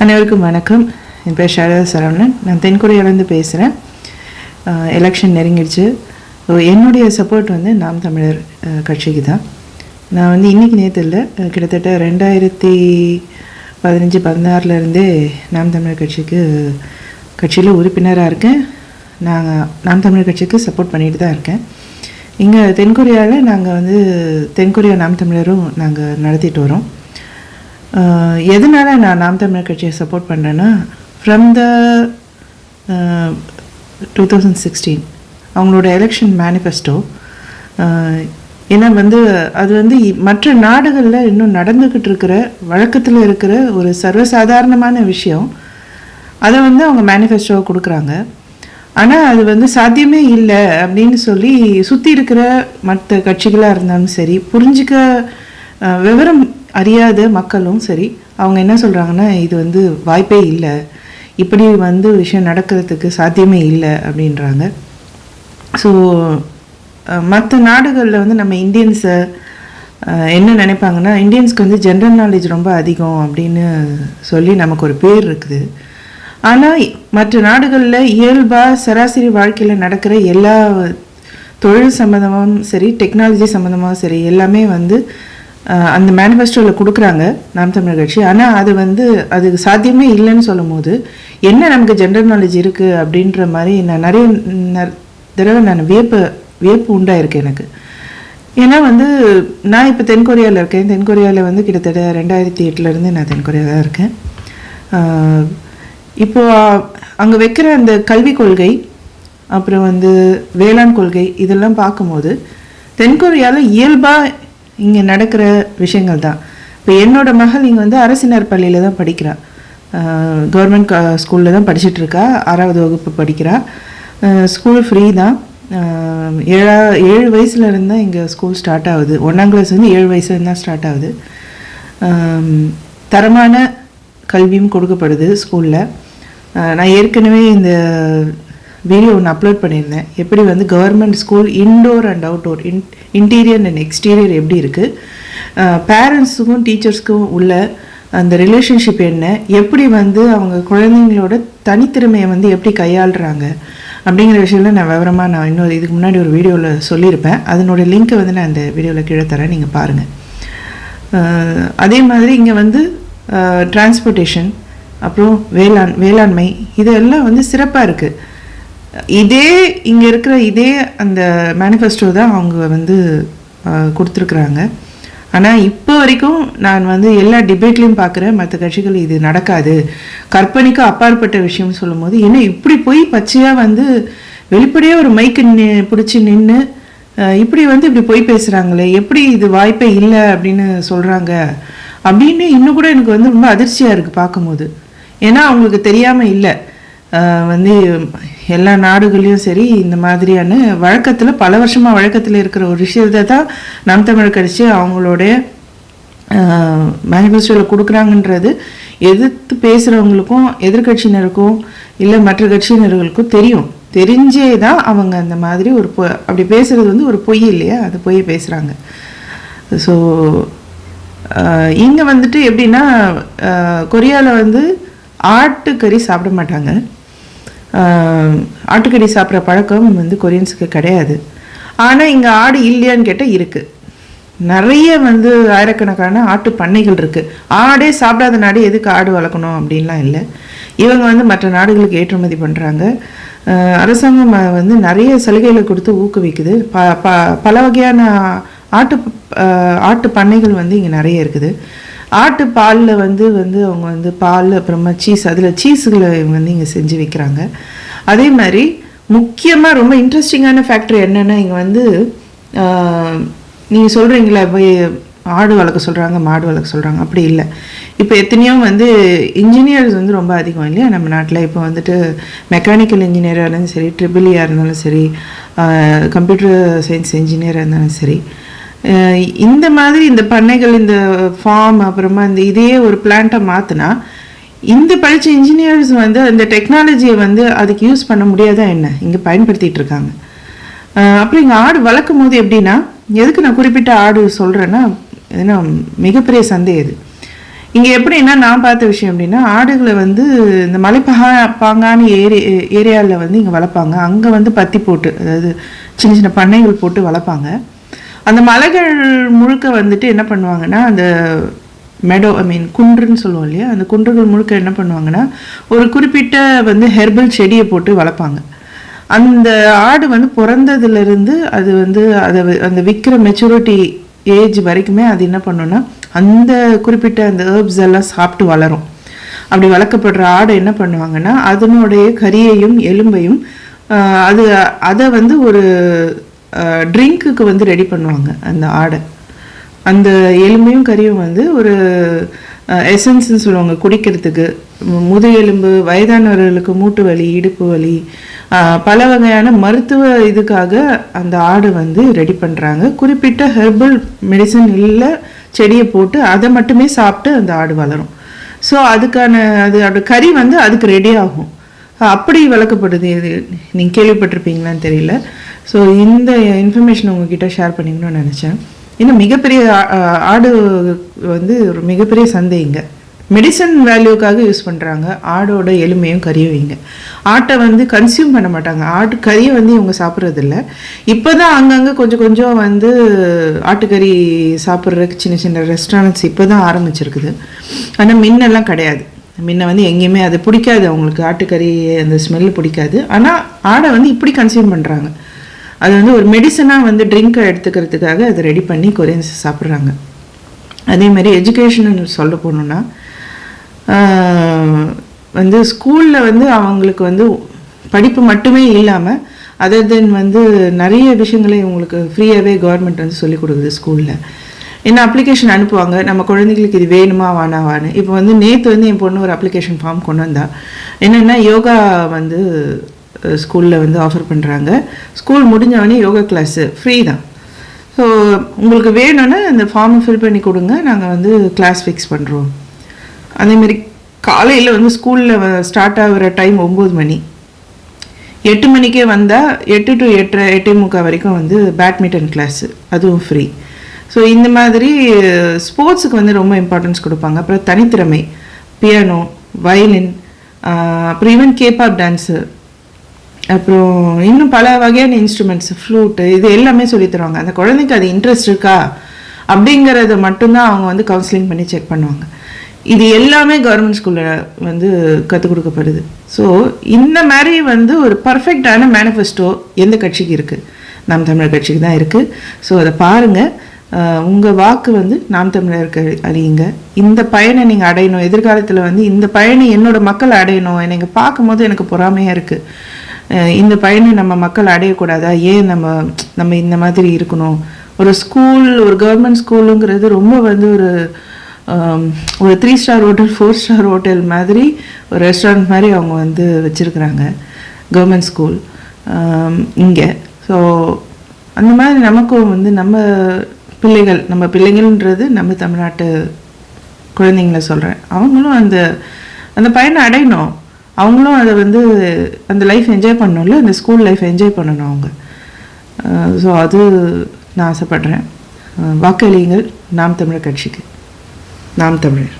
அனைவருக்கும் வணக்கம். என் பேர் ஷாரதா சரவணன். நான் தென்கொரியாவிலேருந்து பேசுகிறேன். எலெக்ஷன் நெருங்கிடுச்சு. என்னுடைய சப்போர்ட் வந்து நாம் தமிழர் கட்சிக்கு தான். நான் வந்து இன்றைக்கி நேற்று இல்லை, கிட்டத்தட்ட 2015-16 நாம் தமிழர் கட்சியில் உறுப்பினராக இருக்கேன். நாங்கள் நாம் தமிழர் கட்சிக்கு சப்போர்ட் பண்ணிட்டு தான் இருக்கேன். இங்கே தென்கொரியாவில் நாங்கள் வந்து தென்கொரியா நாம் தமிழரும் நாங்கள் நடத்திட்டு வரோம். எதனால் நான் நாம் தமிழர் கட்சியை சப்போர்ட் பண்ணுறேன்னா, ஃப்ரம் த 2016 அவங்களோட எலெக்ஷன் மேனிஃபெஸ்டோ, ஏன்னா வந்து அது வந்து மற்ற நாடுகளில் இன்னும் நடந்துக்கிட்டு இருக்கிற வழக்கத்தில் இருக்கிற ஒரு சர்வசாதாரணமான விஷயம். அதை வந்து அவங்க மேனிஃபெஸ்டோவை கொடுக்குறாங்க. ஆனால் அது வந்து சாத்தியமே இல்லை அப்படின்னு சொல்லி சுற்றி இருக்கிற மற்ற கட்சிகளாக இருந்தாலும் சரி, புரிஞ்சிக்க விவரம் அறியாத மக்களும் சரி, அவங்க என்ன சொல்கிறாங்கன்னா, இது வந்து வாய்ப்பே இல்லை, இப்படி வந்து விஷயம் நடக்கிறதுக்கு சாத்தியமே இல்லை அப்படின்றாங்க. ஸோ மற்ற நாடுகளில் வந்து நம்ம இந்தியன்ஸை என்ன நினைப்பாங்கன்னா, இந்தியன்ஸ்க்கு வந்து ஜென்ரல் நாலேஜ் ரொம்ப அதிகம் அப்படின்னு சொல்லி நமக்கு ஒரு பேர் இருக்குது. ஆனால் மற்ற நாடுகளில் இயல்பாக சராசரி வாழ்க்கையில் நடக்கிற எல்லா தொழில் சம்மந்தமாகவும் சரி, டெக்னாலஜி சம்மந்தமாகவும் சரி, எல்லாமே வந்து அந்த மேனிஃபெஸ்டோவில் கொடுக்குறாங்க நாம் தமிழர் கட்சி. ஆனால் அது வந்து அது சாத்தியமே இல்லைன்னு சொல்லும் போது, என்ன நமக்கு ஜென்ரல் நாலேஜ் இருக்குது அப்படின்ற மாதிரி நான் நிறைய தடவை நான் வியப்பு உண்டாயிருக்கு எனக்கு. ஏன்னா வந்து நான் இப்போ தென்கொரியாவில் இருக்கேன். தென்கொரியாவில் வந்து கிட்டத்தட்ட 2008 நான் தென்கொரியாவில் தான் இருக்கேன். இப்போது அங்கே வைக்கிற அந்த கல்விக் கொள்கை, அப்புறம் வந்து வேளாண் கொள்கை, இதெல்லாம் பார்க்கும்போது தென்கொரியாவில் இயல்பாக இங்கே நடக்கிற விஷயங்கள் தான். இப்போ என்னோடய மகள் இங்கே வந்து அரசினர் பள்ளியில் தான் படிக்கிறாள். கவர்மெண்ட் ஸ்கூலில் தான் படிச்சுட்ருக்கா. 6வது வகுப்பு படிக்கிறா. ஸ்கூல் ஃப்ரீ தான். 7 வயசுலேருந்து தான் இங்கே ஸ்கூல் ஸ்டார்ட் ஆகுது. 1ஆம் கிளாஸ் வந்து 7 வயசுலேருந்து தான் ஸ்டார்ட் ஆகுது. தரமான கல்வியும் கொடுக்கப்படுது ஸ்கூலில். நான் ஏற்கனவே இந்த வீடியோ ஒன்று அப்லோட் பண்ணியிருந்தேன். எப்படி வந்து government school indoor and outdoor, interior and exterior எப்படி இருக்குது, பேரண்ட்ஸுக்கும் டீச்சர்ஸ்க்கும் உள்ள அந்த ரிலேஷன்ஷிப் என்ன, எப்படி வந்து அவங்க குழந்தைங்களோட தனித்திறமையை வந்து எப்படி கையாளுறாங்க அப்படிங்கிற விஷயத்தில் நான் விவரமாக இன்னொரு இதுக்கு முன்னாடி ஒரு வீடியோவில் சொல்லியிருப்பேன். அதனோட லிங்க்கை வந்து நான் இந்த வீடியோவில் கீழே தரேன், நீங்கள் பாருங்கள். அதே மாதிரி இங்கே வந்து டிரான்ஸ்போர்ட்டேஷன், அப்புறம் வேளாண்மை, இதெல்லாம் வந்து சிறப்பாக இருக்குது. இதே இங்கே இருக்கிற இதே அந்த மேனிஃபெஸ்டோ தான் அவங்க வந்து கொடுத்துருக்குறாங்க. ஆனால் இப்போ வரைக்கும் நான் வந்து எல்லா டிபேட்லேயும் பார்க்குறேன், மற்ற கட்சிகள் இது நடக்காது, கற்பனைக்கு அப்பாற்பட்ட விஷயம்னு சொல்லும் போது, என்ன இப்படி போய் பச்சையாக வந்து வெளிப்படையாக ஒரு மைக்கு பிடிச்சி நின்று இப்படி வந்து இப்படி போய் பேசுகிறாங்களே, எப்படி இது வாய்ப்பே இல்லை அப்படின்னு சொல்கிறாங்க அப்படின்னு இன்னும் கூட எனக்கு வந்து ரொம்ப அதிர்ச்சியாக இருக்குது பார்க்கும்போது. ஏன்னா அவங்களுக்கு தெரியாமல் இல்லை, வந்து எல்லா நாடுகளையும் சரி இந்த மாதிரியான வழக்கத்தில் பல வருஷமாக வழக்கத்தில் இருக்கிற ஒரு விஷயத்தை தான் நாம் தமிழர் கட்சி அவங்களுடைய மேனிஃபெஸ்டோவில் கொடுக்குறாங்கன்றது எதிர்த்து பேசுகிறவங்களுக்கும் எதிர்கட்சியினருக்கும் இல்லை மற்ற கட்சியினர்களுக்கும் தெரிஞ்சே தான் அவங்க அந்த மாதிரி ஒரு அப்படி பேசுகிறது வந்து ஒரு பொய் இல்லையா, அது பொய் பேசுகிறாங்க. ஸோ இங்கே வந்துட்டு எப்படின்னா, கொரியாவில் வந்து ஆட்டுக்கறி சாப்பிட மாட்டாங்க. ஆட்டுக்கறி சாப்பிட்ற பழக்கம் வந்து கொரியன்ஸுக்கு கிடையாது. ஆனால் இங்கே ஆடு இல்லையான்னு கேட்டால் இருக்குது. நிறைய வந்து ஆயிரக்கணக்கான ஆட்டு பண்ணைகள் இருக்குது. ஆடே சாப்பிடாத நாடு எதுக்கு ஆடு வளர்க்கணும் அப்படின்லாம் இல்லை. இவங்க வந்து மற்ற நாடுகளுக்கு ஏற்றுமதி பண்ணுறாங்க. அரசாங்கம் வந்து நிறைய சலுகைகளை கொடுத்து ஊக்குவிக்குது. பல வகையான ஆட்டு பண்ணைகள் வந்து இங்கே நிறைய இருக்குது. ஆட்டு பாலில் வந்து அவங்க வந்து பால், அப்புறமா சீஸ், அதில் சீஸுகளை வந்து இங்கே செஞ்சு வைக்கிறாங்க. அதே மாதிரி முக்கியமாக ரொம்ப இன்ட்ரெஸ்டிங்கான ஃபேக்டர் என்னென்னா, இங்கே வந்து நீங்கள் சொல்கிறீங்களா போய் ஆடு வளர்க்க சொல்கிறாங்க, மாடு வளர்க்க சொல்கிறாங்க, அப்படி இல்லை. இப்போ எத்தனையோ வந்து இன்ஜினியர்ஸ் வந்து ரொம்ப அதிகம் இல்லையா நம்ம நாட்டில். இப்போ வந்துட்டு மெக்கானிக்கல் இன்ஜினியராக இருந்தாலும் சரி, ட்ரிபிள்இயாக இருந்தாலும் சரி, கம்ப்யூட்டர் சயின்ஸ் இன்ஜினியராக இருந்தாலும் சரி, இந்த மாதிரி இந்த பண்ணைகள், இந்த ஃபார்ம், அப்புறமா இந்த இதையே ஒரு பிளான்ட்டை மாற்றினா இந்த படித்த இன்ஜினியர்ஸ் வந்து அந்த டெக்னாலஜியை வந்து அதுக்கு யூஸ் பண்ண முடியாதா என்ன, இங்கே பயன்படுத்திகிட்டு இருக்காங்க. அப்புறம் இங்கே ஆடு வளர்க்கும் போது எப்படின்னா, எதுக்கு நான் குறிப்பிட்ட ஆடு சொல்கிறேன்னா, ஏன்னா மிகப்பெரிய சந்தை இது. இங்கே எப்படின்னா நான் பார்த்த விஷயம் அப்படின்னா ஆடுகளை வந்து இந்த பாங்கான ஏரியாவில் வந்து இங்கே வளர்ப்பாங்க. அங்கே வந்து பத்தி போட்டு, அதாவது சின்ன சின்ன பண்ணைகள் போட்டு வளர்ப்பாங்க. அந்த மலைகள் முழுக்க வந்துட்டு என்ன பண்ணுவாங்கன்னா, அந்த மெடோ குன்றுன்னு சொல்லுவோம் இல்லையா, அந்த குன்றுகள் முழுக்க என்ன பண்ணுவாங்கன்னா ஒரு குறிப்பிட்ட வந்து ஹெர்பல் செடியை போட்டு வளர்ப்பாங்க. அந்த ஆடு வந்து பிறந்ததுலேருந்து அது வந்து அந்த விற்கிற மெச்சூரிட்டி ஏஜ் வரைக்குமே அது என்ன பண்ணுன்னா அந்த குறிப்பிட்ட அந்த ஹெர்ப்ஸ் எல்லாம் சாப்பிட்டு வளரும். அப்படி வளர்க்கப்படுற ஆடு என்ன பண்ணுவாங்கன்னா அதனுடைய கரியையும் எலும்பையும் அதை வந்து ஒரு ட்ரிங்க்குக்கு வந்து ரெடி பண்ணுவாங்க. அந்த ஆடை, அந்த எலும்பையும் கறியும் வந்து ஒரு எசன்ஸ்ன்னு சொல்லுவாங்க குடிக்கிறதுக்கு. முதுகெலும்பு, வயதானவர்களுக்கு மூட்டு வலி, இடுப்பு வலி, பல வகையான மருத்துவ இதுக்காக அந்த ஆடு வந்து ரெடி பண்ணுறாங்க. குறிப்பிட்ட ஹெர்பல் மெடிசன் இல்லை செடியை போட்டு அதை மட்டுமே சாப்பிட்டு அந்த ஆடு வளரும். ஸோ அதுக்கான அதோட கறி வந்து அதுக்கு ரெடி ஆகும். அப்படி வளர்க்கப்படுது. இது நீங்கள் கேள்விப்பட்டிருப்பீங்களான்னு தெரியல. ஸோ இந்த இன்ஃபர்மேஷன் உங்ககிட்ட ஷேர் பண்ணிக்கணும்னு நினச்சேன். இன்னும் மிகப்பெரிய ஆடு வந்து ஒரு மிகப்பெரிய சந்தை இங்கே. மெடிசன் வேல்யூக்காக யூஸ் பண்ணுறாங்க ஆடோட எலும்பையும் கறியும். இங்கே ஆட்டை வந்து கன்சியூம் பண்ண மாட்டாங்க. ஆட்டு கறியை வந்து இவங்க சாப்பிட்றதில்ல. இப்போ தான் அங்கங்கே கொஞ்சம் கொஞ்சம் வந்து ஆட்டுக்கறி சாப்பிட்றதுக்கு சின்ன சின்ன ரெஸ்டாரண்ட்ஸ் இப்போ தான் ஆரம்பிச்சிருக்குது. ஆனால் முன்னெல்லாம் கிடையாது. முன்ன வந்து எங்கேயுமே அது பிடிக்காது அவங்களுக்கு, ஆட்டுக்கறி அந்த ஸ்மெல்லு பிடிக்காது. ஆனால் ஆடை வந்து இப்படி கன்சியூம் பண்ணுறாங்க. அது வந்து ஒரு மெடிசனாக வந்து ட்ரிங்கை எடுத்துக்கிறதுக்காக அதை ரெடி பண்ணி கொரியன்ஸ் சாப்பிட்றாங்க. அதேமாதிரி எஜுகேஷன் சொல்ல போகணுன்னா வந்து ஸ்கூலில் வந்து அவங்களுக்கு வந்து படிப்பு மட்டுமே இல்லாமல் அதர் தென் வந்து நிறைய விஷயங்களே இவங்களுக்கு ஃப்ரீயாகவே கவர்மெண்ட் வந்து சொல்லிக் கொடுக்குது. ஸ்கூலில் என்ன அப்ளிகேஷன் அனுப்புவாங்க, நம்ம குழந்தைங்களுக்கு இது வேணுமா வேணாவான்னு. இப்போ வந்து நேற்று வந்து என் பொண்ணு ஒரு அப்ளிகேஷன் ஃபார்ம் கொண்டு வந்தா. என்னென்னா யோகா வந்து ஸ்கூலில் வந்து ஆஃபர் பண்ணுறாங்க. ஸ்கூல் முடிஞ்சவொடனே யோகா கிளாஸு ஃப்ரீ தான். ஸோ உங்களுக்கு வேணும்னா அந்த ஃபார்மை ஃபில் பண்ணி கொடுங்க, நாங்கள் வந்து கிளாஸ் ஃபிக்ஸ் பண்ணுறோம். அதேமாரி காலையில் வந்து ஸ்கூலில் ஸ்டார்ட் ஆகிற டைம் 9 மணி. 8 மணிக்கே வந்தால் 8 to 8:30 8:45 வரைக்கும் வந்து பேட்மிண்டன் கிளாஸு, அதுவும் ஃப்ரீ. ஸோ இந்த மாதிரி ஸ்போர்ட்ஸுக்கு வந்து ரொம்ப இம்பார்ட்டன்ஸ் கொடுப்பாங்க. அப்புறம் தனித்திறமை, பியானோ, வயலின், அப்புறம் ஈவன் கேபாப் டான்ஸு, அப்புறம் இன்னும் பல வகையான இன்ஸ்ட்ருமெண்ட்ஸ், ஃப்ளூட்டு, இது எல்லாமே சொல்லித்தருவாங்க. அந்த குழந்தைக்கு அது இன்ட்ரெஸ்ட் இருக்கா அப்படிங்கிறத மட்டும்தான் அவங்க வந்து கவுன்சிலிங் பண்ணி செக் பண்ணுவாங்க. இது எல்லாமே கவர்மெண்ட் ஸ்கூலில் வந்து கற்றுக் கொடுக்கப்படுது. ஸோ இந்த மாதிரி வந்து ஒரு பர்ஃபெக்டான மேனிஃபெஸ்டோ எந்த கட்சிக்கு இருக்குது? நாம் தமிழர் கட்சிக்கு தான் இருக்குது. ஸோ அதை பாருங்கள். உங்கள் வாக்கு வந்து நாம் தமிழருக்கு அறியுங்க. இந்த பயனை நீங்கள் அடையணும். எதிர்காலத்தில் வந்து இந்த பயனை என்னோடய மக்கள் அடையணும். எனக்கு பார்க்கும்போது எனக்கு பொறாமையாக இருக்குது. இந்த பயனை நம்ம மக்கள் அடையக்கூடாதா? ஏன் நம்ம இந்த மாதிரி இருக்கணும்? ஒரு ஸ்கூல், ஒரு கவர்மெண்ட் ஸ்கூலுங்கிறது ரொம்ப வந்து ஒரு 3 ஸ்டார் ஹோட்டல், 4 ஸ்டார் ஹோட்டல் மாதிரி ஒரு ரெஸ்டாரண்ட் மாதிரி அவங்க வந்து வச்சுருக்குறாங்க கவர்மெண்ட் ஸ்கூல் இங்கே. ஸோ அந்த மாதிரி நமக்கும் வந்து நம்ம பிள்ளைங்கள்ன்றது நம்ம தமிழ்நாட்டு குழந்தைங்கள சொல்கிறேன், அவங்களும் அந்த பயனை அடையணும். அவங்களும் அதை வந்து அந்த லைஃப் என்ஜாய் பண்ணணும்ல, அந்த ஸ்கூல் லைஃப் என்ஜாய் பண்ணணும் அவங்க. ஸோ அது நான் ஆசைப்படுறேன். வாக்களியுங்கள் நாம் தமிழர் கட்சிக்கு. நாம் தமிழர்.